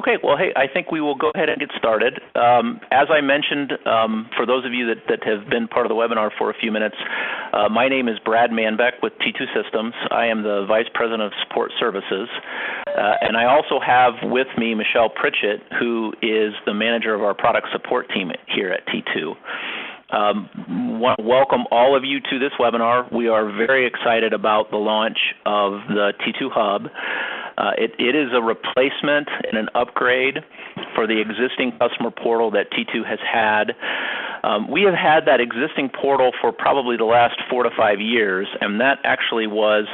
Okay, well, hey, I think we will go ahead and get started. As I mentioned, for those of you that have been part of the webinar for a few minutes, my name is Brad Manbeck with T2 Systems. I am the Vice President of Support Services, and I also have with me Michelle Pritchett, who is the manager of our product support team here at T2. Want to welcome all of you to this webinar. We are very excited about the launch of the T2 Hub. It is a replacement and an upgrade for the existing customer portal that T2 has had. We have had that existing portal for probably the last 4 to 5 years, and that actually was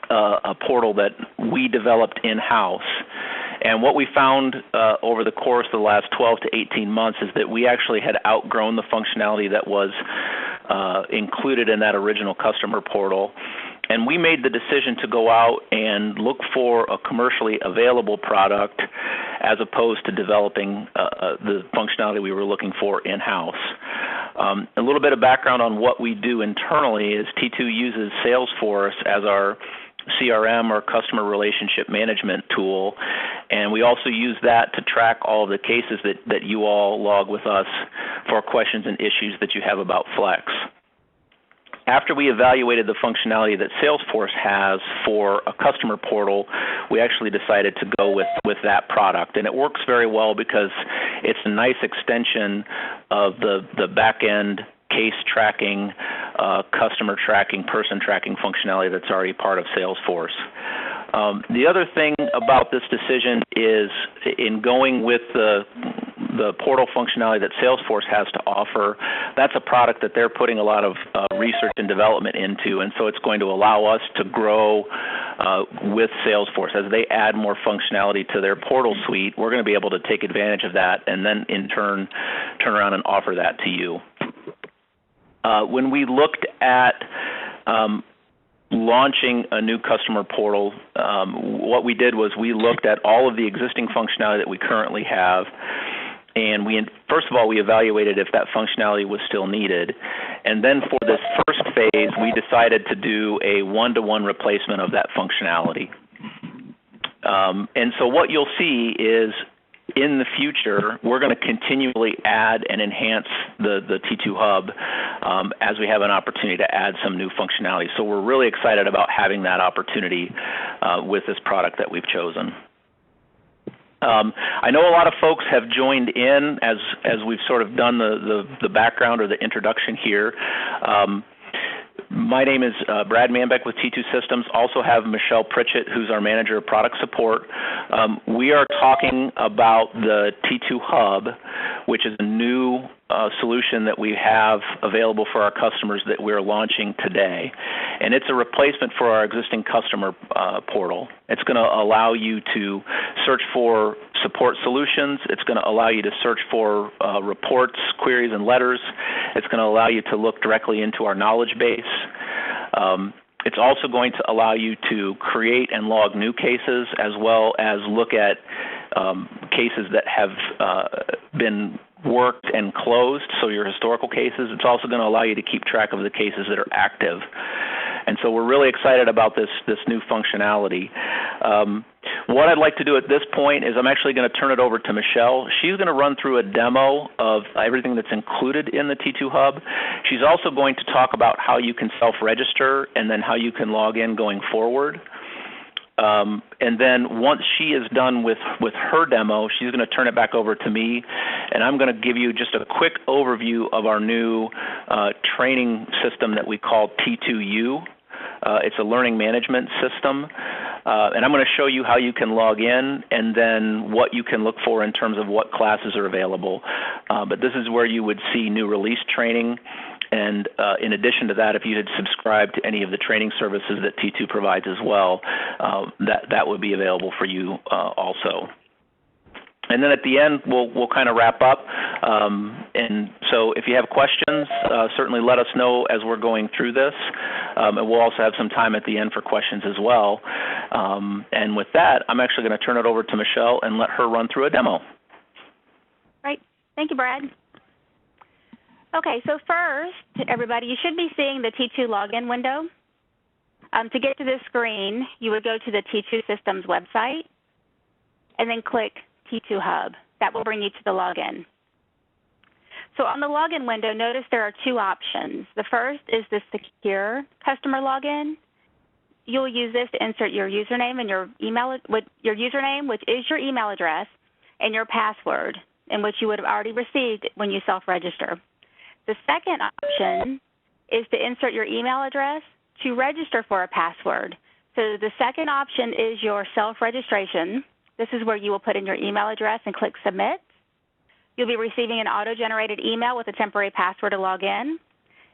a portal that we developed in-house. And what we found over the course of the last 12 to 18 months is that we actually had outgrown the functionality that was included in that original customer portal. And we made the decision to go out and look for a commercially available product as opposed to developing the functionality we were looking for in-house. A little bit of background on what we do internally is T2 uses Salesforce as our CRM or customer relationship management tool, and we also use that to track all of the cases that you all log with us for questions and issues that you have about Flex. After we evaluated the functionality that Salesforce has for a customer portal, we actually decided to go with that product. And it works very well because it's a nice extension of the back-end case tracking, customer tracking, person tracking functionality that's already part of Salesforce. The other thing about this decision is in going with the portal functionality that Salesforce has to offer, that's a product that they're putting a lot of research and development into, and so it's going to allow us to grow with Salesforce. As they add more functionality to their portal suite, we're going to be able to take advantage of that and then in turn around and offer that to you. When we looked at launching a new customer portal, what we did was we looked at all of the existing functionality that we currently have, and first of all, we evaluated if that functionality was still needed. And then for this first phase, we decided to do a one-to-one replacement of that functionality. And so what you'll see is in the future, we're going to continually add and enhance the T2 Hub as we have an opportunity to add some new functionality. So we're really excited about having that opportunity with this product that we've chosen. I know a lot of folks have joined in as we've sort of done the background or the introduction here. My name is Brad Manbeck with T2 Systems. Also have Michelle Pritchett, who's our manager of product support. We are talking about the T2 Hub, which is a new solution that we have available for our customers that we're launching today. And it's a replacement for our existing customer portal. It's going to allow you to search for support solutions. It's going to allow you to search for reports, queries, and letters. It's going to allow you to look directly into our knowledge base. It's also going to allow you to create and log new cases as well as look at cases that have been worked and closed, so your historical cases. It's also going to allow you to keep track of the cases that are active. And so we're really excited about this new functionality. What I'd like to do at this point is I'm actually going to turn it over to Michelle. She's going to run through a demo of everything that's included in the T2 Hub. She's also going to talk about how you can self-register and then how you can log in going forward. And then once she is done with her demo, she's going to turn it back over to me, and I'm going to give you just a quick overview of our new training system that we call T2U. It's a learning management system, and I'm going to show you how you can log in and then what you can look for in terms of what classes are available. But this is where you would see new release training. And in addition to that, if you had subscribed to any of the training services that T2 provides as well, that would be available for you also. And then at the end, we'll kind of wrap up. And so if you have questions, certainly let us know as we're going through this. And we'll also have some time at the end for questions as well. And with that, I'm actually going to turn it over to Michelle and let her run through a demo. Great. Thank you, Brad. Okay, so first, everybody, you should be seeing the T2 login window. To get to this screen, you would go to the T2 Systems website. and then click T2 Hub. That will bring you to the login. So on the login window, notice there are two options. The first is the secure customer login. You'll use this to insert your username and your email, your username, which is your email address, and your password, in which you would have already received when you self-register. The second option is to insert your email address to register for a password. So the second option is your self-registration. This is where you will put in your email address and click Submit. You'll be receiving an auto-generated email with a temporary password to log in.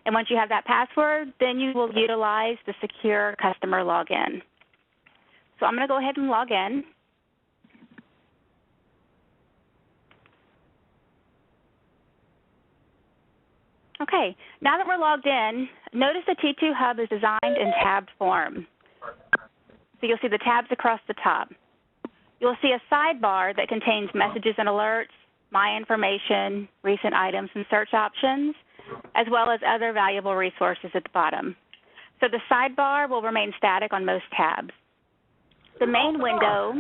And once you have that password, then you will utilize the secure customer login. So I'm going to go ahead and log in. Okay, now that we're logged in, notice the T2 Hub is designed in tabbed form. So you'll see the tabs across the top. You'll see a sidebar that contains messages and alerts, my information, recent items, and search options, as well as other valuable resources at the bottom. So the sidebar will remain static on most tabs. The main window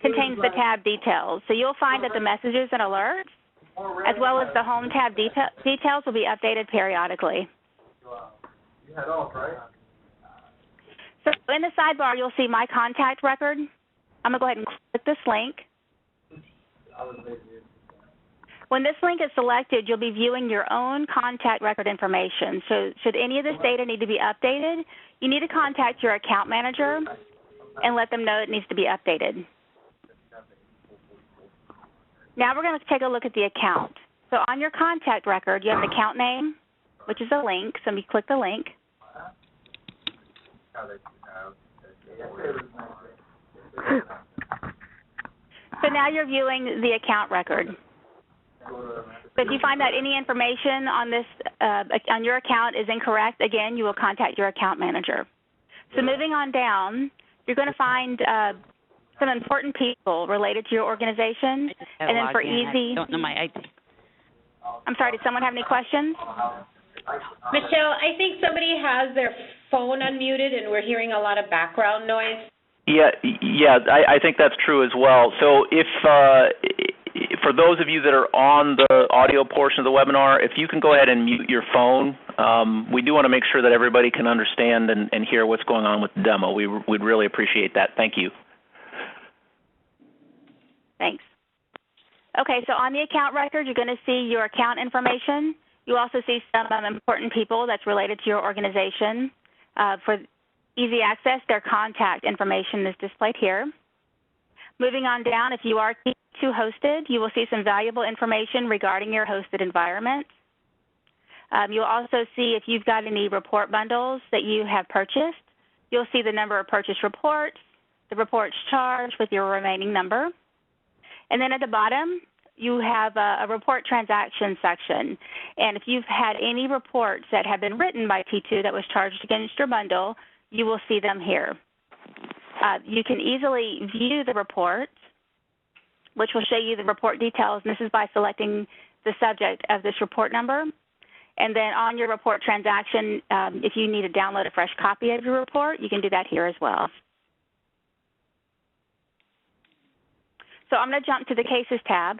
contains the tab details. So you'll find that the messages and alerts, as well as the home tab details, will be updated periodically. So in the sidebar, you'll see my contact record. I'm going to go ahead and click this link. When this link is selected, you'll be viewing your own contact record information. So should any of this data need to be updated, you need to contact your account manager and let them know it needs to be updated. Now we're going to take a look at the account. So on your contact record, you have an account name, which is a link. So you click the link. So now you're viewing the account record. So if you find that any information on this on your account is incorrect, again, you will contact your account manager. So moving on down, you're going to find some important people related to your organization, and then for easy. I don't know my ID. I'm sorry. Did someone have any questions? Michelle, I think somebody has their phone unmuted, and we're hearing a lot of background noise. Yeah, I think that's true as well. So if for those of you that are on the audio portion of the webinar, if you can go ahead and mute your phone, we do want to make sure that everybody can understand and hear what's going on with the demo. We'd really appreciate that. Thank you. Thanks. Okay, so on the account record, you're going to see your account information. You also see some important people that's related to your organization. For easy access, their contact information is displayed here. Moving on down, if you are T2 hosted, you will see some valuable information regarding your hosted environment. You'll also see if you've got any report bundles that you have purchased. You'll see the number of purchase reports, the reports charged with your remaining number. And then at the bottom, you have a report transaction section. And if you've had any reports that have been written by T2 that was charged against your bundle, you will see them here. You can easily view the reports, which will show you the report details. And this is by selecting the subject of this report number. And then on your report transaction, if you need to download a fresh copy of your report, you can do that here as well. So I'm going to jump to the Cases tab.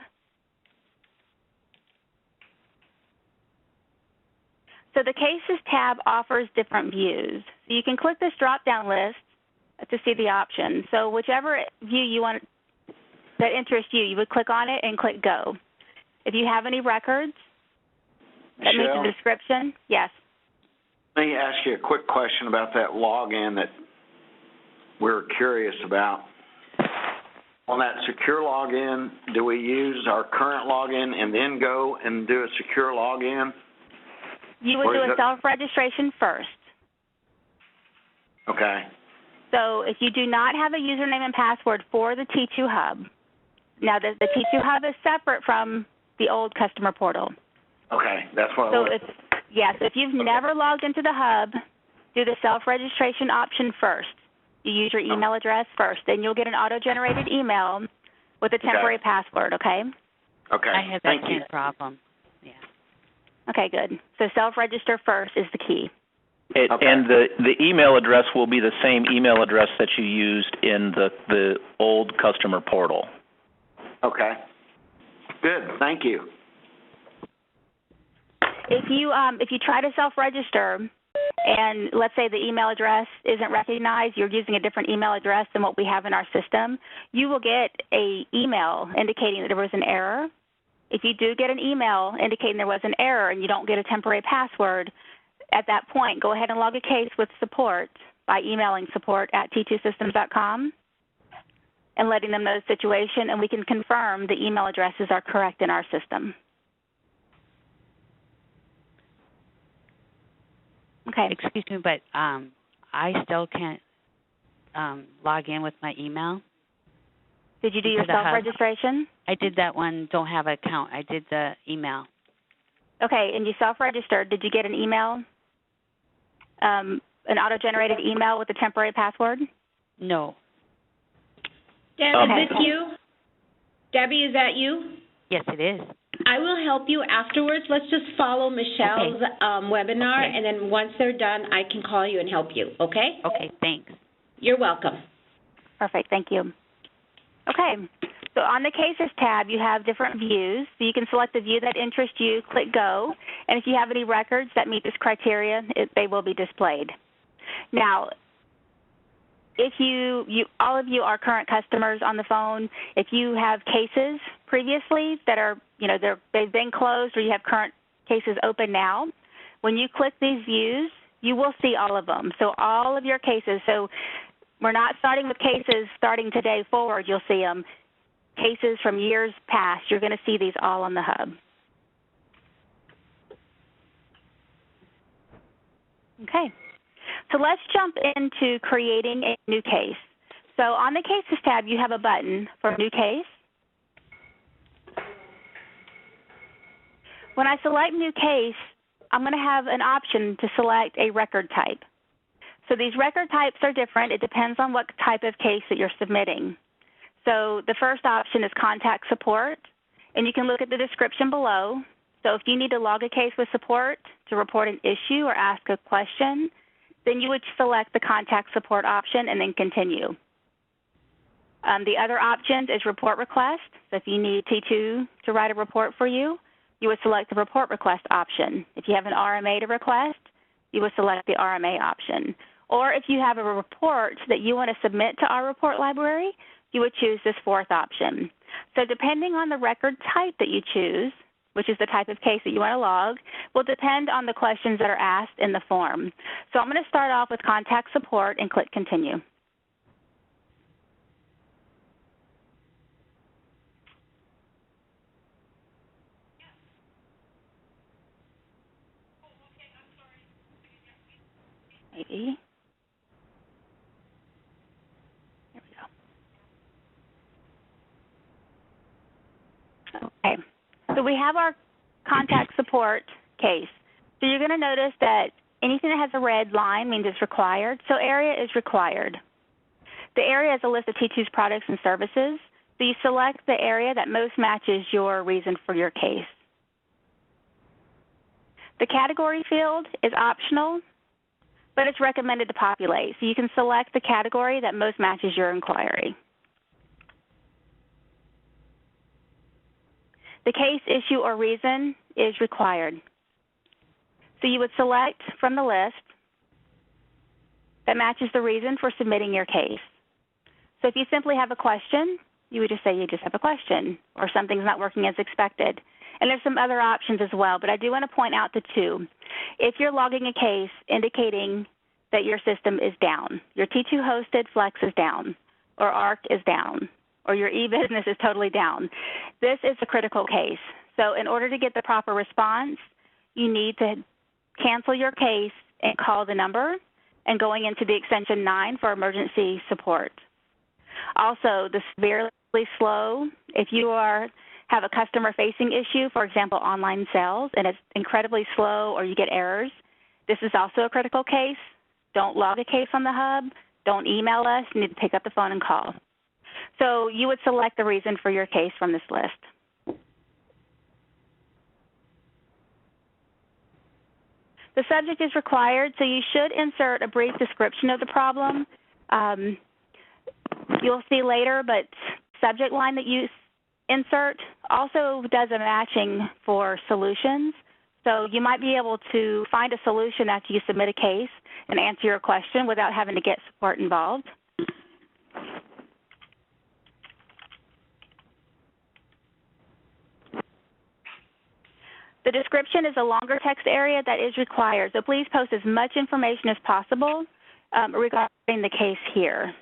So the Cases tab offers different views. So you can click this drop-down list to see the options. So whichever view you want that interests you, you would click on it and click Go. If you have any records that meet the description, yes. Let me ask you a quick question about that login that we're curious about. On that secure login, do we use our current login and then go and do a secure login? You would do a self-registration first. Okay. So if you do not have a username and password for the T2 Hub, now the T2 Hub is separate from the old customer portal. Okay, that's what so if you've never logged into the Hub, do the self-registration option first. You use your email address first. Then you'll get an auto-generated email with a temporary password, okay? Okay. I have that same problem. Yeah. Okay, good. So self-register first is the key. And the email address will be the same email address that you used in the old customer portal. Okay. Good. Thank you. If you try to self-register and let's say the email address isn't recognized, you're using a different email address than what we have in our system, you will get an email indicating that there was an error. If you do get an email indicating there was an error and you don't get a temporary password, at that point, go ahead and log a case with support by emailing support@t2systems.com and letting them know the situation, and we can confirm the email addresses are correct in our system. Okay. Excuse me, but I still can't log in with my email. Did you do your self-registration? I did that one, don't have an account. I did the email. Okay, and you self-registered. Did you get an email, an auto-generated email with a temporary password? No. Deb, is this you? Debbie, is that you? Yes, it is. I will help you afterwards. Let's just follow Michelle's webinar, and then once they're done, I can call you and help you, okay? Okay, thanks. You're welcome. Perfect, thank you. Okay, so on the Cases tab, you have different views. So you can select the view that interests you, click Go, and if you have any records that meet this criteria, they will be displayed. Now, if all of you are current customers on the phone, if you have cases previously that are, they've been closed or you have current cases open now, when you click these views, you will see all of them. So all of your cases, so we're not starting with cases starting today forward, you'll see them. Cases from years past, you're going to see these all on the hub. Okay. So let's jump into creating a new case. So on the Cases tab, you have a button for New Case. When I select New Case, I'm going to have an option to select a record type. So these record types are different. It depends on what type of case that you're submitting. So the first option is Contact Support, and you can look at the description below. So if you need to log a case with support to report an issue or ask a question, then you would select the Contact Support option and then continue. The other option is Report Request. So if you need T2 to write a report for you, you would select the Report Request option. If you have an RMA to request, you would select the RMA option. Or if you have a report that you want to submit to our report library, you would choose this fourth option. So depending on the record type that you choose, which is the type of case that you want to log, will depend on the questions that are asked in the form. So I'm going to start off with Contact Support and click Continue. Maybe. There we go. Okay. So we have our Contact Support case. So you're going to notice that anything that has a red line means it's required. So area is required. The area is a list of T2's products and services. So you select the area that most matches your reason for your case. The category field is optional, but it's recommended to populate. So you can select the category that most matches your inquiry. The case, issue, or reason is required. So you would select from the list that matches the reason for submitting your case. So if you simply have a question, you would just say you just have a question, or something's not working as expected. And there's some other options as well, but I do want to point out the two. If you're logging a case indicating that your system is down, your T2 hosted Flex is down, or ARC is down, or your e-business is totally down, this is a critical case. So in order to get the proper response, you need to cancel your case and call the number and going into the extension 9 for emergency support. Also, the severely slow, if you have a customer-facing issue, for example, online sales, and it's incredibly slow or you get errors, this is also a critical case. Don't log a case on the hub. Don't email us. You need to pick up the phone and call. So you would select the reason for your case from this list. The subject is required, so you should insert a brief description of the problem. You'll see later, but subject line that you insert also does a matching for solutions. So you might be able to find a solution after you submit a case and answer your question without having to get support involved. The description is a longer text area that is required, so please post as much information as possible regarding the case here.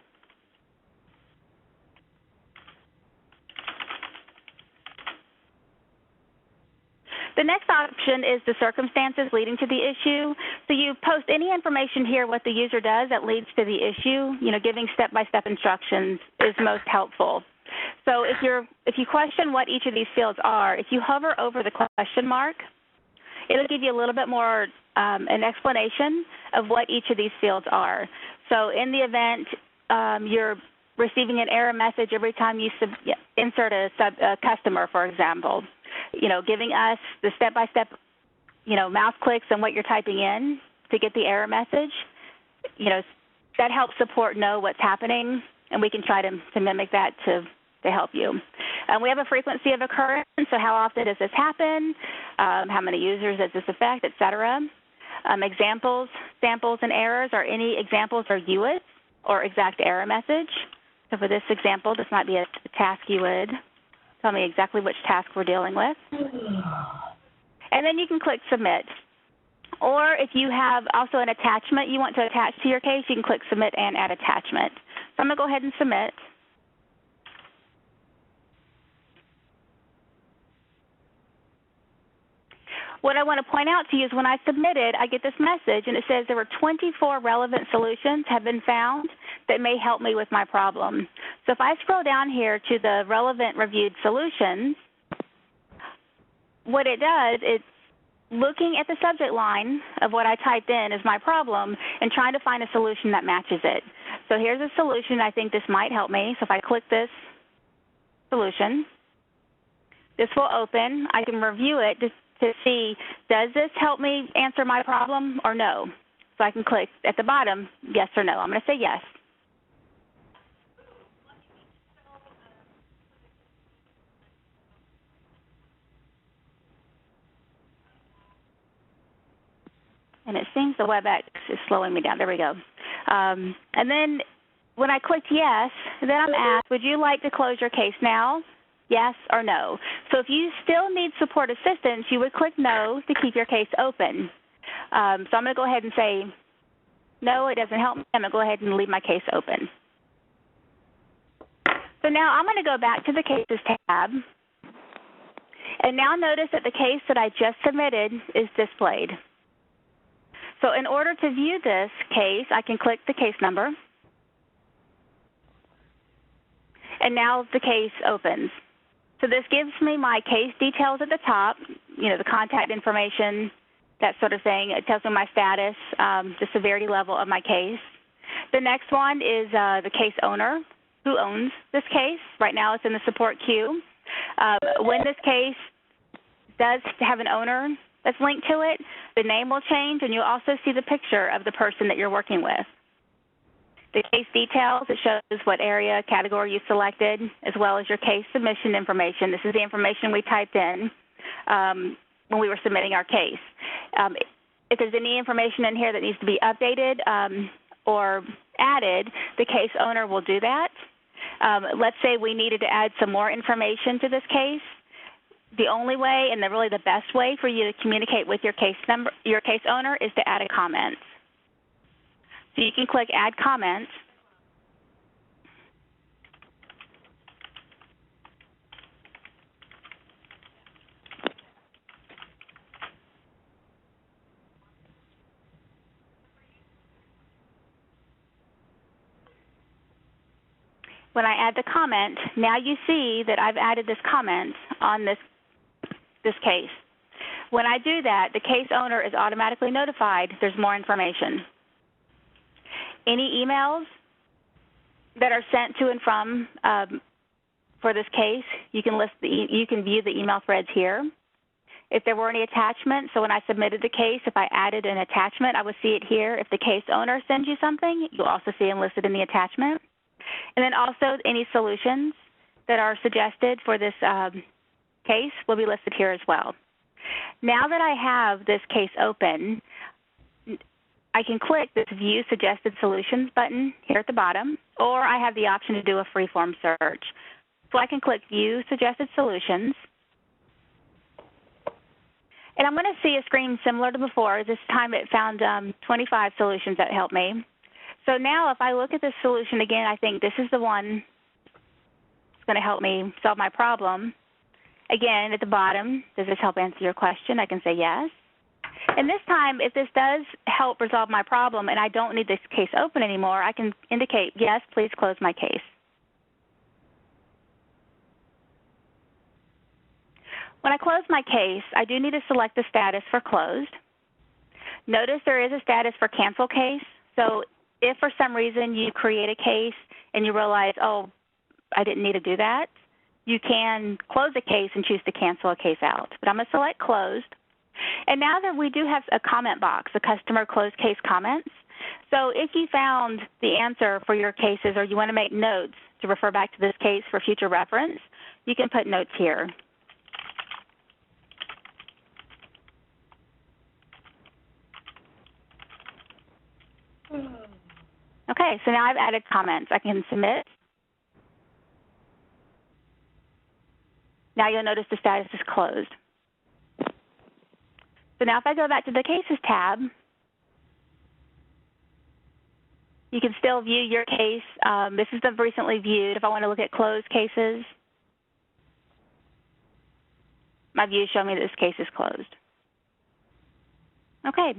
The next option is the circumstances leading to the issue. So you post any information here what the user does that leads to the issue. You know, giving step-by-step instructions is most helpful. So if you question what each of these fields are, if you hover over the question mark, it'll give you a little bit more an explanation of what each of these fields are. So in the event you're receiving an error message every time you insert a customer, for example, you know, giving us the step-by-step, you know, mouse clicks and what you're typing in to get the error message, you know, that helps support know what's happening, and we can try to mimic that to help you. We have a frequency of occurrence, so how often does this happen, how many users does this affect, et cetera. Examples, samples, and errors are any examples or UIDs or exact error message. So for this example, this might be a task UID. Tell me exactly which task we're dealing with. And then you can click Submit. Or if you have also an attachment you want to attach to your case, you can click Submit and Add Attachment. So I'm going to go ahead and submit. What I want to point out to you is when I submitted, I get this message, and it says there were 24 relevant solutions have been found that may help me with my problem. So if I scroll down here to the relevant reviewed solutions, what it does is looking at the subject line of what I typed in as my problem and trying to find a solution that matches it. So here's a solution. I think this might help me. So if I click this solution, this will open. I can review it to see, does this help me answer my problem or no? So I can click at the bottom, yes or no. I'm going to say yes. And it seems the WebEx is slowing me down. There we go. And then when I clicked yes, then I'm asked, would you like to close your case now? Yes or no. So if you still need support assistance, you would click no to keep your case open. So I'm going to go ahead and say, no, it doesn't help me. I'm going to go ahead and leave my case open. So now I'm going to go back to the Cases tab. And now notice that the case that I just submitted is displayed. So in order to view this case, I can click the case number. And now the case opens. So this gives me my case details at the top, you know, the contact information, that sort of thing. It tells me my status, the severity level of my case. The next one is the case owner, who owns this case. Right now it's in the support queue. When this case does have an owner that's linked to it, the name will change, and you'll also see the picture of the person that you're working with. The case details, it shows what area, category you selected, as well as your case submission information. This is the information we typed in when we were submitting our case. If there's any information in here that needs to be updated or added, the case owner will do that. Let's say we needed to add some more information to this case. The only way and really the best way for you to communicate with your case owner is to add a comment. So you can click Add Comment. When I add the comment, now you see that I've added this comment on this case. When I do that, the case owner is automatically notified there's more information. Any emails that are sent to and from for this case, you can view the email threads here. If there were any attachments, so when I submitted the case, if I added an attachment, I would see it here. If the case owner sends you something, you'll also see it listed in the attachment. And then also any solutions. that are suggested for this case will be listed here as well. Now that I have this case open, I can click this View Suggested Solutions button here at the bottom, or I have the option to do a free-form search. So I can click View Suggested Solutions, and I'm going to see a screen similar to before. This time it found 25 solutions that helped me. So now if I look at this solution again, I think this is the one that's going to help me solve my problem. Again, at the bottom, does this help answer your question? I can say yes. And this time, if this does help resolve my problem and I don't need this case open anymore, I can indicate, yes, please close my case. When I close my case, I do need to select the status for closed. Notice there is a status for cancel case. So if for some reason you create a case and you realize, oh, I didn't need to do that, you can close a case and choose to cancel a case out. But I'm going to select closed. And now that we do have a comment box, a customer closed case comments. So if you found the answer for your cases or you want to make notes to refer back to this case for future reference, you can put notes here. Okay, so now I've added comments. I can submit. Now you'll notice the status is closed. So now if I go back to the Cases tab, you can still view your case. This is the recently viewed. If I want to look at closed cases, my views show me that this case is closed. Okay,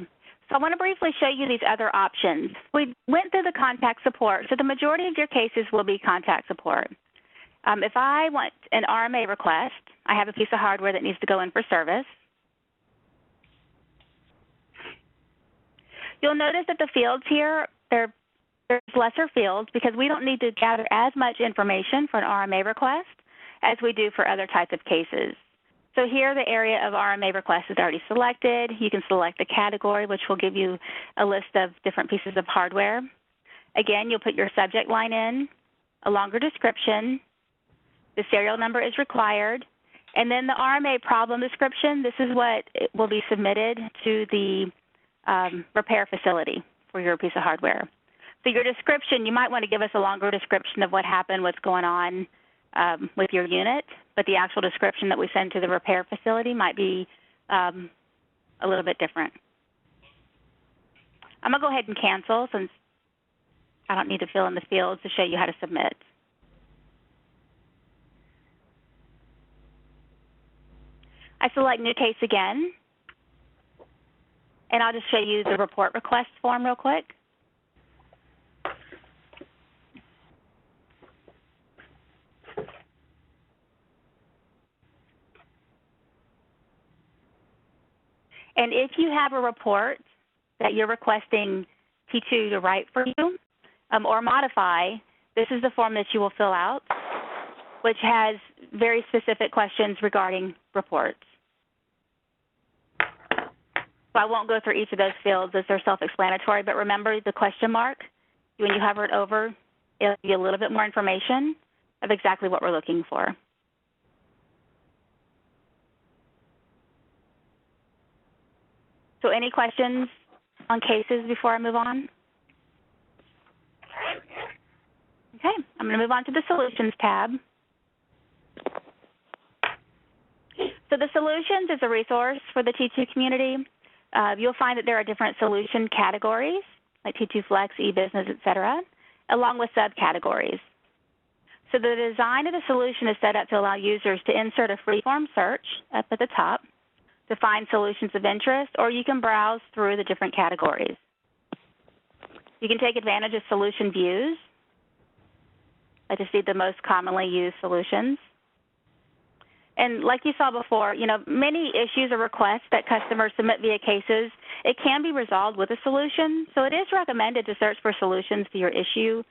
so I want to briefly show you these other options. We went through the contact support, so the majority of your cases will be contact support. If I want an RMA request, I have a piece of hardware that needs to go in for service. You'll notice that the fields here, there's lesser fields because we don't need to gather as much information for an RMA request as we do for other types of cases. So here the area of RMA request is already selected. You can select the category, which will give you a list of different pieces of hardware. Again, you'll put your subject line in, a longer description. The serial number is required. And then the RMA problem description, this is what will be submitted to the repair facility for your piece of hardware. So your description, you might want to give us a longer description of what happened, what's going on with your unit, but the actual description that we send to the repair facility might be a little bit different. I'm going to go ahead and cancel since I don't need to fill in the fields to show you how to submit. I select New Case again, and I'll just show you the report request form real quick. And if you have a report that you're requesting T2 to write for you or modify, this is the form that you will fill out, which has very specific questions regarding reports. So I won't go through each of those fields as they're self-explanatory, but remember the question mark, when you hover it over, it'll give you a little bit more information of exactly what we're looking for. So any questions on cases before I move on? Okay, I'm going to move on to the Solutions tab. So the Solutions is a resource for the T2 community. You'll find that there are different solution categories, like T2 Flex, e-business, et cetera, along with subcategories. So the design of the solution is set up to allow users to insert a free-form search up at the top to find solutions of interest, or you can browse through the different categories. You can take advantage of solution views, like to see the most commonly used solutions. And like you saw before, many issues or requests that customers submit via cases, it can be resolved with a solution. So it is recommended to search for solutions to your issue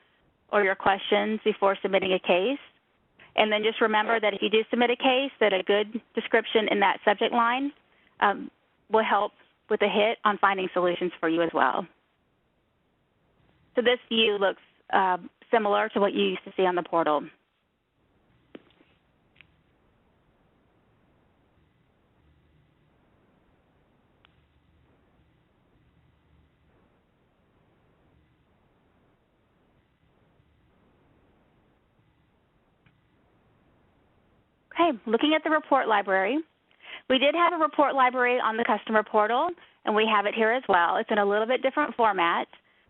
or your questions before submitting a case. And then just remember that if you do submit a case, that a good description in that subject line will help with a hit on finding solutions for you as well. So this view looks similar to what you used to see on the portal. looking at the report library. We did have a report library on the customer portal, and we have it here as well. It's in a little bit different format.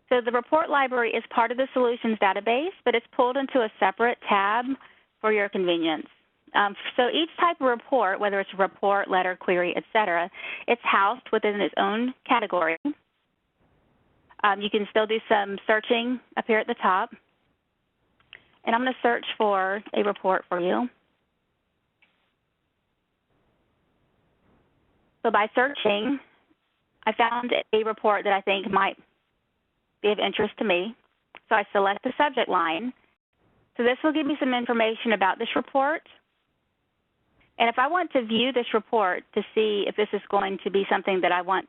So the report library is part of the solutions database, but it's pulled into a separate tab for your convenience. So each type of report, whether it's a report, letter, query, et cetera, it's housed within its own category. You can still do some searching up here at the top. And I'm going to search for a report for you. So by searching, I found a report that I think might be of interest to me. So I select the subject line. So this will give me some information about this report. And if I want to view this report to see if this is going to be something that I want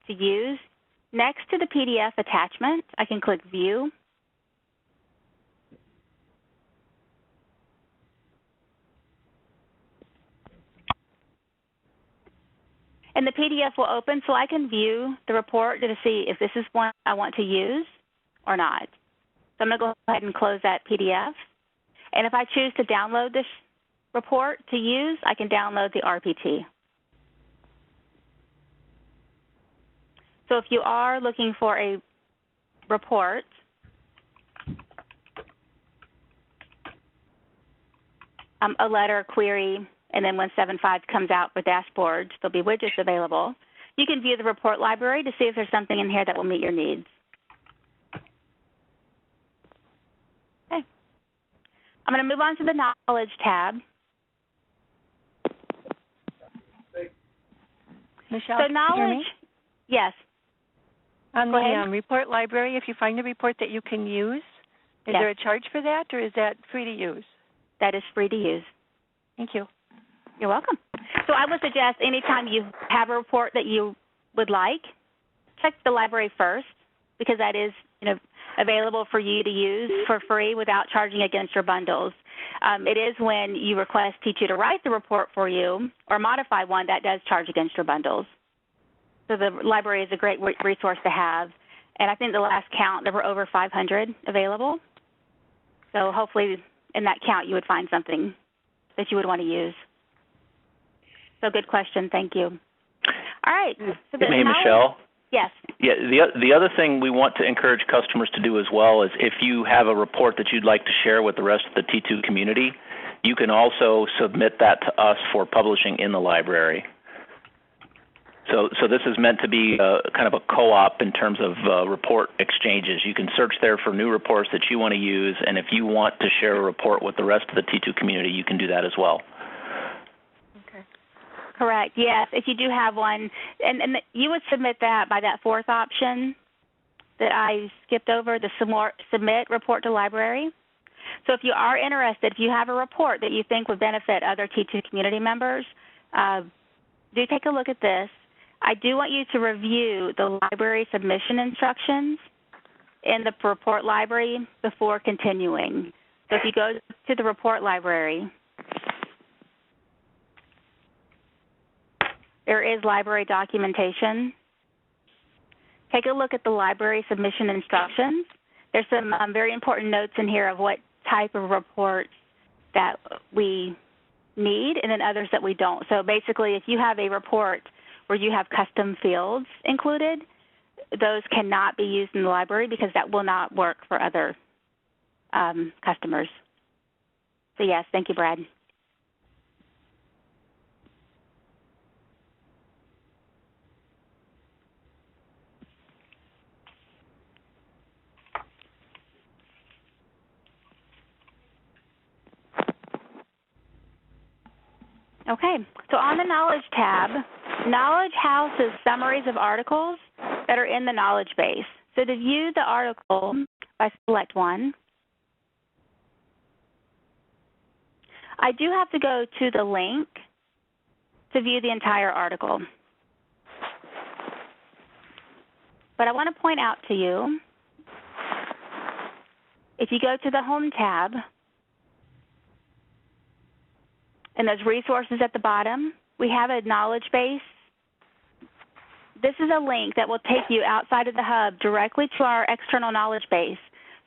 to use, next to the PDF attachment, I can click View. And the PDF will open so I can view the report to see if this is one I want to use or not. So I'm going to go ahead and close that PDF. And if I choose to download this report to use, I can download the RPT. So if you are looking for a report, a letter, query, and then when 7.5 comes out for dashboards, there'll be widgets available. You can view the report library to see if there's something in here that will meet your needs. Okay. I'm going to move on to the Knowledge tab. Michelle, so knowledge, can you hear me? Yes. On the report library, if you find a report that you can use, is there a charge for that, or is that free to use? That is free to use. Thank you. You're welcome. So I would suggest anytime you have a report that you would like, check the library first, because that is available for you to use for free without charging against your bundles. It is when you request T2 to write the report for you or modify one that does charge against your bundles. So the library is a great resource to have. And I think the last count, there were over 500 available. So hopefully in that count you would find something that you would want to use. So good question. Thank you. All right. So hey, Michelle. Yes. Yeah, the other thing we want to encourage customers to do as well is if you have a report that you'd like to share with the rest of the T2 community, you can also submit that to us for publishing in the library. So this is meant to be kind of a co-op in terms of report exchanges. You can search there for new reports that you want to use, and if you want to share a report with the rest of the T2 community, you can do that as well. Okay. Correct, yes. If you do have one, and you would submit that by that fourth option that I skipped over, the submit report to library. So if you are interested, if you have a report that you think would benefit other T2 community members, do take a look at this. I do want you to review the library submission instructions in the report library before continuing. So if you go to the report library, there is library documentation. Take a look at the library submission instructions. There's some very important notes in here of what type of reports that we need and then others that we don't. So basically, if you have a report where you have custom fields included, those cannot be used in the library because that will not work for other customers. So yes, thank you, Brad. Okay, so on the Knowledge tab, Knowledge houses summaries of articles that are in the knowledge base. So to view the article, I select one. I do have to go to the link to view the entire article. But I want to point out to you, if you go to the Home tab, and those resources at the bottom, we have a knowledge base. This is a link that will take you outside of the hub directly to our external knowledge base,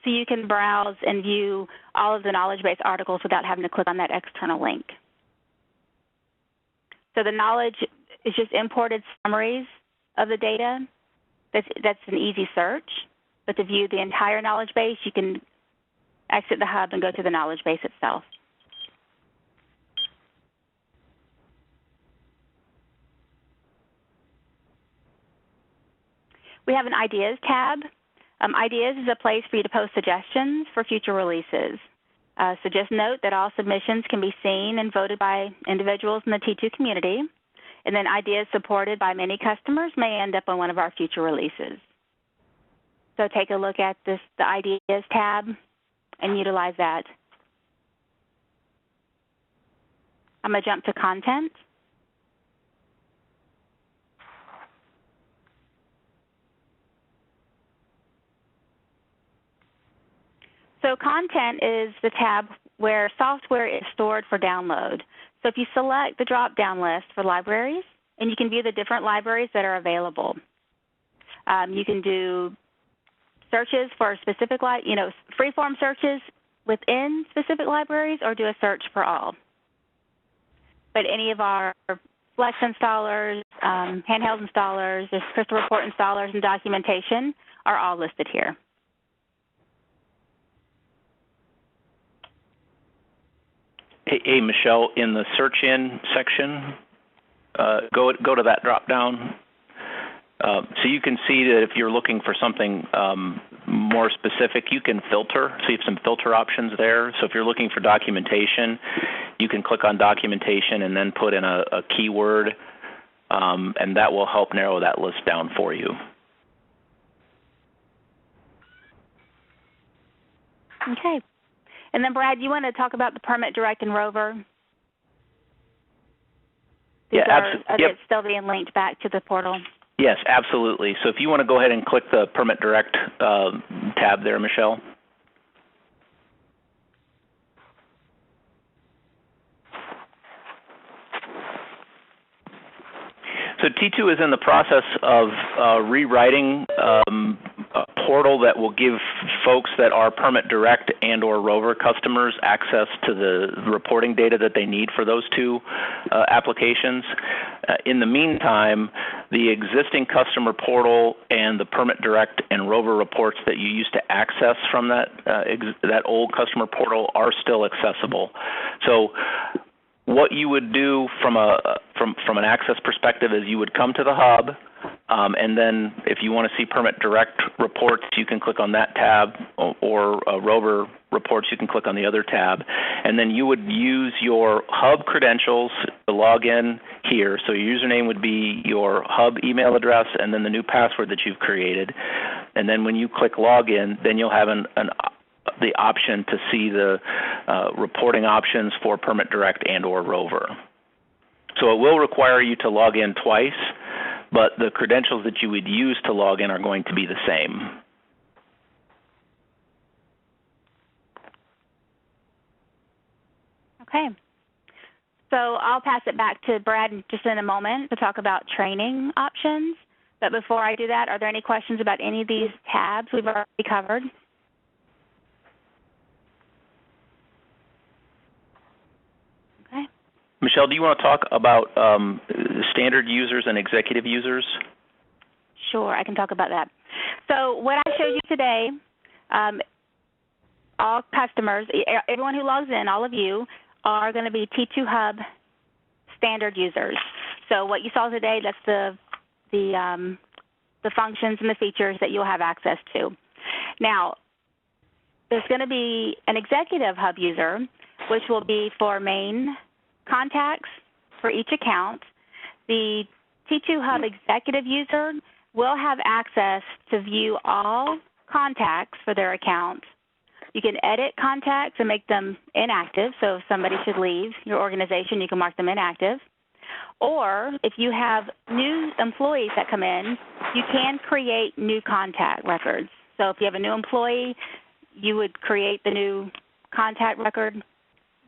so you can browse and view all of the knowledge base articles without having to click on that external link. So the knowledge is just imported summaries of the data. That's an easy search. But to view the entire knowledge base, you can exit the hub and go to the knowledge base itself. We have an Ideas tab. Ideas is a place for you to post suggestions for future releases. So just note that all submissions can be seen and voted by individuals in the T2 community, and then ideas supported by many customers may end up on one of our future releases. So take a look at the Ideas tab and utilize that. I'm going to jump to Content. So Content is the tab where software is stored for download. So if you select the drop-down list for libraries, and you can view the different libraries that are available. You can do searches for specific, free-form searches within specific libraries, or do a search for all. But any of our Flex installers, handheld installers, crystal report installers, and documentation are all listed here. Hey, Michelle, in the search in section, go to that drop down. So you can see that if you're looking for something more specific, you can filter. So you have some filter options there. So if you're looking for documentation, you can click on documentation and then put in a keyword, and that will help narrow that list down for you. Okay. And then, Brad, you want to talk about the Permit Direct and Rover? These are they still being linked back to the portal? Yes, absolutely. So if you want to go ahead and click the Permit Direct tab there, Michelle. So T2 is in the process of rewriting a portal that will give folks that are Permit Direct and or Rover customers access to the reporting data that they need for those two applications. In the meantime, the existing customer portal and the Permit Direct and Rover reports that you used to access from that old customer portal are still accessible. So what you would do from an access perspective is you would come to the hub, and then if you want to see Permit Direct reports, you can click on that tab, or Rover reports, you can click on the other tab, and then you would use your hub credentials to log in here. So your username would be your hub email address and then the new password that you've created, and then when you click login, then you'll have the option to see the reporting options for Permit Direct and or Rover. So it will require you to log in twice, but the credentials that you would use to log in are going to be the same. Okay. So I'll pass it back to Brad just in a moment to talk about training options. But before I do that, are there any questions about any of these tabs we've already covered? Michelle, do you want to talk about standard users and executive users? Sure, I can talk about that. So what I showed you today, all customers, everyone who logs in, all of you, are going to be T2 Hub standard users. So what you saw today, that's the functions and the features that you'll have access to. Now, there's going to be an executive hub user, which will be for main contacts for each account. The T2 Hub executive user will have access to view all contacts for their account. You can edit contacts and make them inactive, so if somebody should leave your organization, you can mark them inactive. Or if you have new employees that come in, you can create new contact records. So if you have a new employee, you would create the new contact record.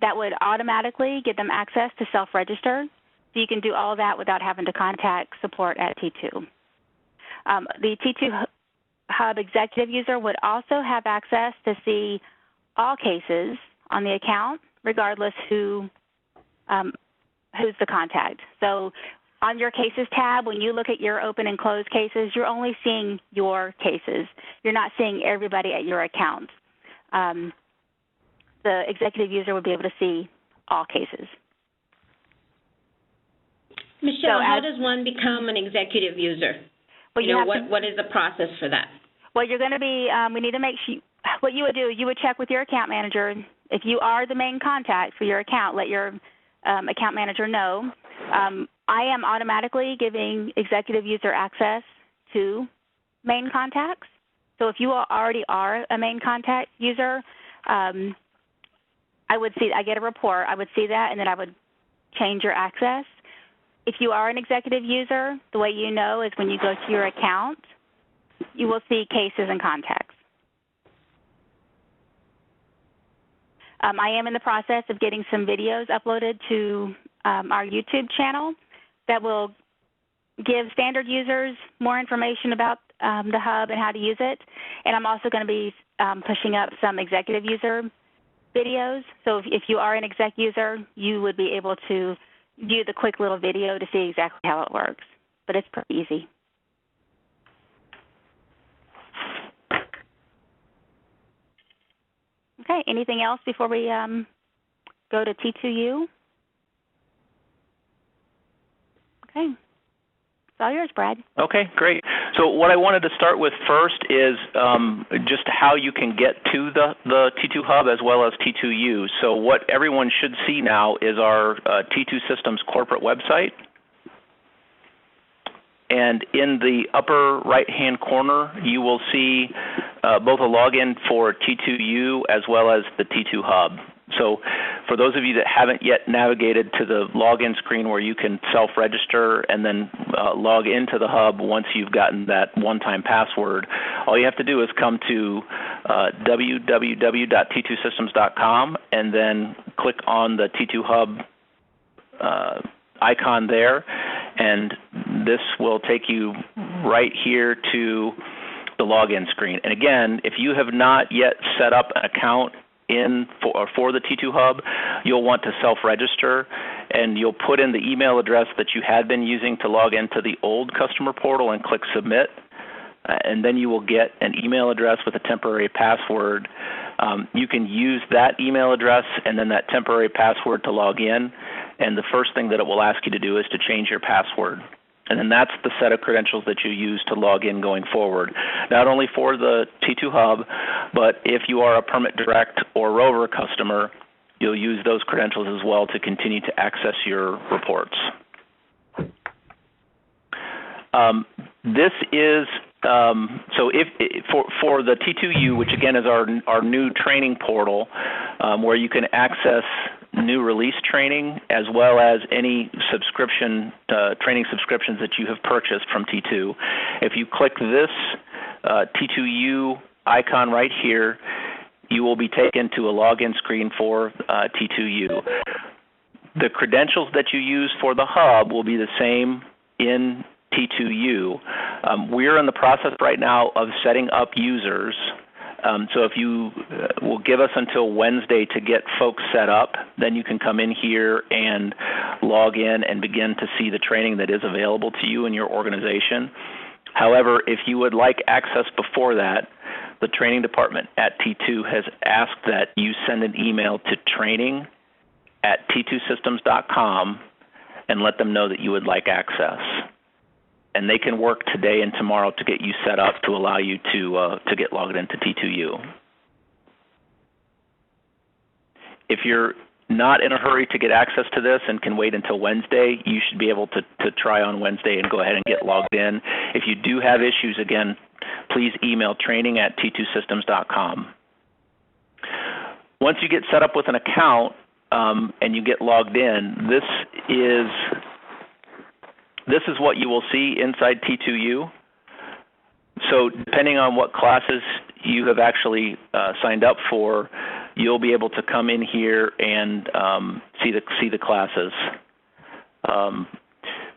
That would automatically give them access to self-register. So you can do all of that without having to contact support at T2. The T2 Hub executive user would also have access to see all cases on the account, regardless who who's the contact. So on your cases tab, when you look at your open and closed cases, you're only seeing your cases. You're not seeing everybody at your account. The executive user would be able to see all cases. Michelle, how does one become an executive user? Well, what is the process for that? Well, you're going to be, we need to make sure, what you would do, you would check with your account manager. If you are the main contact for your account, let your account manager know. I am automatically giving executive user access to main contacts. So if you already are a main contact user, I get a report, I would see that, and then I would change your access. If you are an executive user, the way you know is when you go to your account, you will see cases and contacts. I am in the process of getting some videos uploaded to our YouTube channel that will give standard users more information about the hub and how to use it. And I'm also going to be pushing up some executive user videos. So if you are an exec user, you would be able to view the quick little video to see exactly how it works. But it's pretty easy. Okay, anything else before we go to T2U? Okay. It's all yours, Brad. Okay, great. So what I wanted to start with first is just how you can get to the T2 Hub as well as T2U. So what everyone should see now is our T2 Systems corporate website. And in the upper right-hand corner, you will see both a login for T2U as well as the T2 Hub. So for those of you that haven't yet navigated to the login screen where you can self-register and then log into the hub once you've gotten that one-time password, all you have to do is come to www.t2systems.com and then click on the T2 Hub icon there, and this will take you right here to the login screen. And again, if you have not yet set up an account for the T2 Hub, you'll want to self-register, and you'll put in the email address that you had been using to log into the old customer portal and click Submit, and then you will get an email address with a temporary password. You can use that email address and then that temporary password to log in, and the first thing that it will ask you to do is to change your password. And then that's the set of credentials that you use to log in going forward, not only for the T2 Hub, but if you are a Permit Direct or Rover customer, you'll use those credentials as well to continue to access your reports. This is, so for the T2U, which again is our new training portal, where you can access new release training as well as any subscription, training subscriptions that you have purchased from T2. If you click this T2U icon right here, you will be taken to a login screen for T2U. The credentials that you use for the hub will be the same in T2U. We're in the process right now of setting up users. So if you will give us until Wednesday to get folks set up, then you can come in here and log in and begin to see the training that is available to you in your organization. However, if you would like access before that, the training department at T2 has asked that you send an email to training@t2systems.com and let them know that you would like access. And they can work today and tomorrow to get you set up to allow you to get logged into T2U. If you're not in a hurry to get access to this and can wait until Wednesday, you should be able to try on Wednesday and go ahead and get logged in. If you do have issues, again, please email training@t2systems.com. Once you get set up with an account and you get logged in, this is what you will see inside T2U. So depending on what classes you have actually signed up for, you'll be able to come in here and see the classes.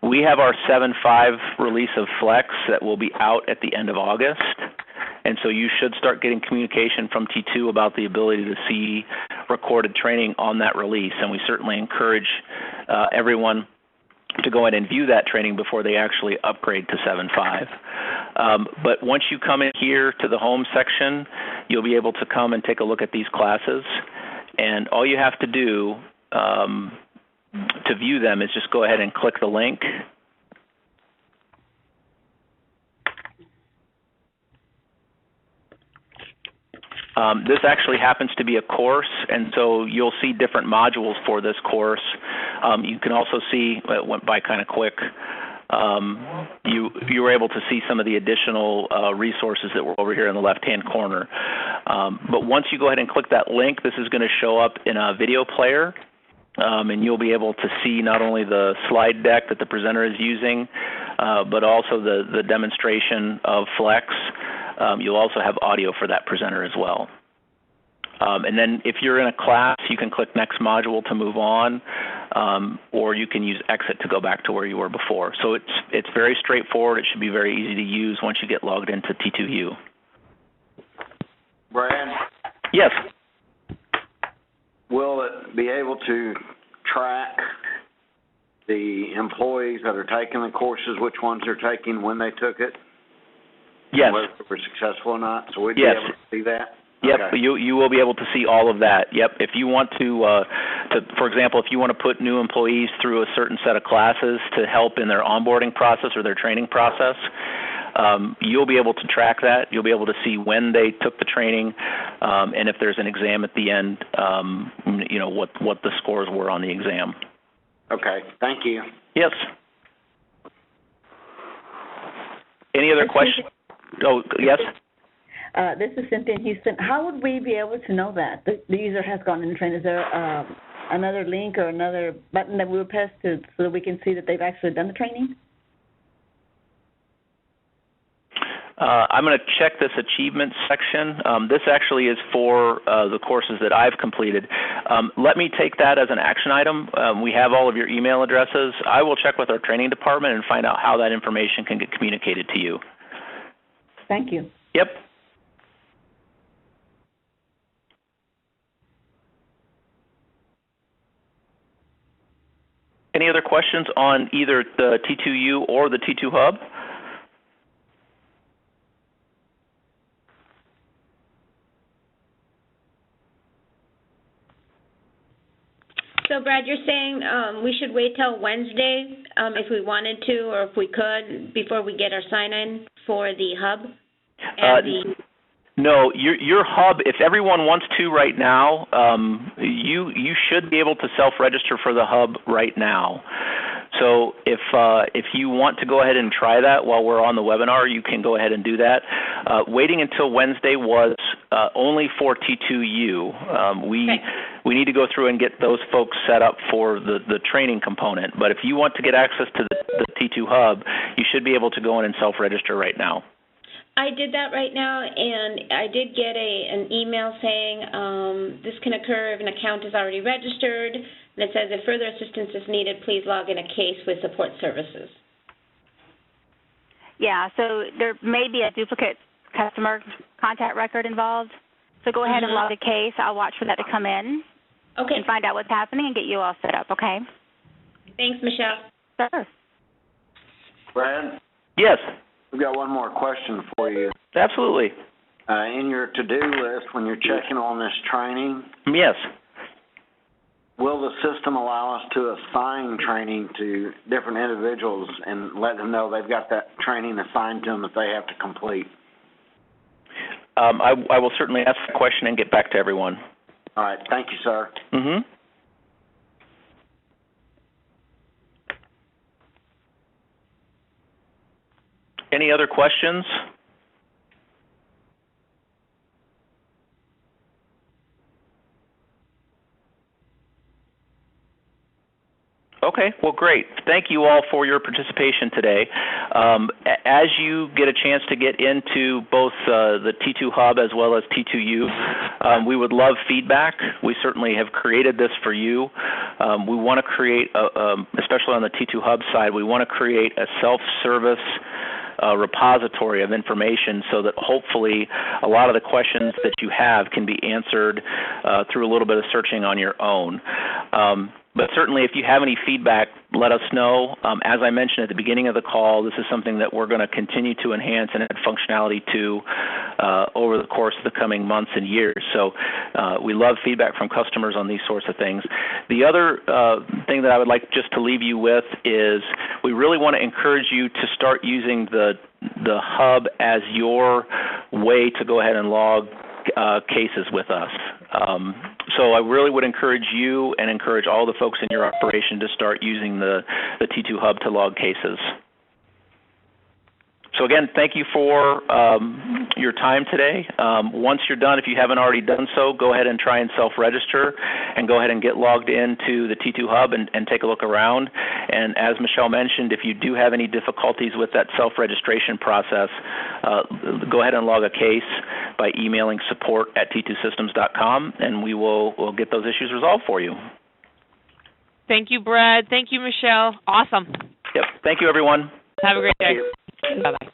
We have our 7.5 release of Flex that will be out at the end of August. And so you should start getting communication from T2 about the ability to see recorded training on that release. And we certainly encourage everyone to go ahead and view that training before they actually upgrade to 7.5. But once you come in here to the home section, you'll be able to come and take a look at these classes. And all you have to do to view them is just go ahead and click the link. This actually happens to be a course, and so you'll see different modules for this course. You can also see, it went by kind of quick, you were able to see some of the additional resources that were over here in the left-hand corner. But once you go ahead and click that link, this is going to show up in a video player, and you'll be able to see not only the slide deck that the presenter is using, but also the demonstration of Flex. You'll also have audio for that presenter as well. And then if you're in a class, you can click Next Module to move on, or you can use Exit to go back to where you were before. So it's very straightforward. It should be very easy to use once you get logged into T2U. Brad? Yes. Will it be able to track the employees that are taking the courses, which ones they're taking, when they took it? Yes. Whether they were successful or not? So we'd be able to see that? Yep, okay. you will be able to see all of that. Yep, if you want to, for example, if you want to put new employees through a certain set of classes to help in their onboarding process or their training process, you'll be able to track that. You'll be able to see when they took the training, and if there's an exam at the end, you know, what the scores were on the exam. Okay, thank you. Yes. Any other questions? Oh, yes? This is Cynthia in Houston. How would we be able to know that the user has gone in training? Is there another link or another button that we would press so that we can see that they've actually done the training? I'm going to check this achievements section. This actually is for the courses that I've completed. Let me take that as an action item. We have all of your email addresses. I will check with our training department and find out how that information can get communicated to you. Thank you. Yep. Any other questions on either the T2U or the T2 Hub? So, Brad, you're saying we should wait till Wednesday if we wanted to or if we could before we get our sign-in for the Hub? And No, your Hub, if everyone wants to right now, you should be able to self-register for the Hub right now. So if you want to go ahead and try that while we're on the webinar, you can go ahead and do that. Waiting until Wednesday was only for T2U. We need to go through and get those folks set up for the training component. But if you want to get access to the T2 Hub, you should be able to go in and self-register right now. I did that right now, and I did get an email saying this can occur if an account is already registered, and it says if further assistance is needed, please log in a case with support services. Yeah, so there may be a duplicate customer contact record involved. So go ahead and log a case. I'll watch for that to come in. Okay. And find out what's happening and get you all set up, okay? Thanks, Michelle. Sure. Brad? Yes. We've got one more question for you. Absolutely. In your to-do list, when you're checking on this training, yes, will the system allow us to assign training to different individuals and let them know they've got that training assigned to them that they have to complete? I will certainly ask the question and get back to everyone. All right. Thank you, sir. Mm-hmm. Any other questions? Okay, well, great. Thank you all for your participation today. As you get a chance to get into both the T2 Hub as well as T2U, we would love feedback. We certainly have created this for you. We want to create, especially on the T2 Hub side, we want to create a self-service repository of information so that hopefully a lot of the questions that you have can be answered through a little bit of searching on your own. But certainly if you have any feedback, let us know. As I mentioned at the beginning of the call, this is something that we're going to continue to enhance and add functionality to over the course of the coming months and years. So we love feedback from customers on these sorts of things. The other thing that I would like just to leave you with is we really want to encourage you to start using the hub as your way to go ahead and log cases with us. So I really would encourage you and encourage all the folks in your operation to start using the T2 Hub to log cases. So again, thank you for your time today. Once you're done, if you haven't already done so, go ahead and try and self-register and go ahead and get logged into the T2 Hub and take a look around. And as Michelle mentioned, if you do have any difficulties with that self-registration process, go ahead and log a case by emailing support@t2systems.com, and we'll get those issues resolved for you. Thank you, Brad. Thank you, Michelle. Awesome. Yep. Thank you, everyone. Have a great day. Bye-bye.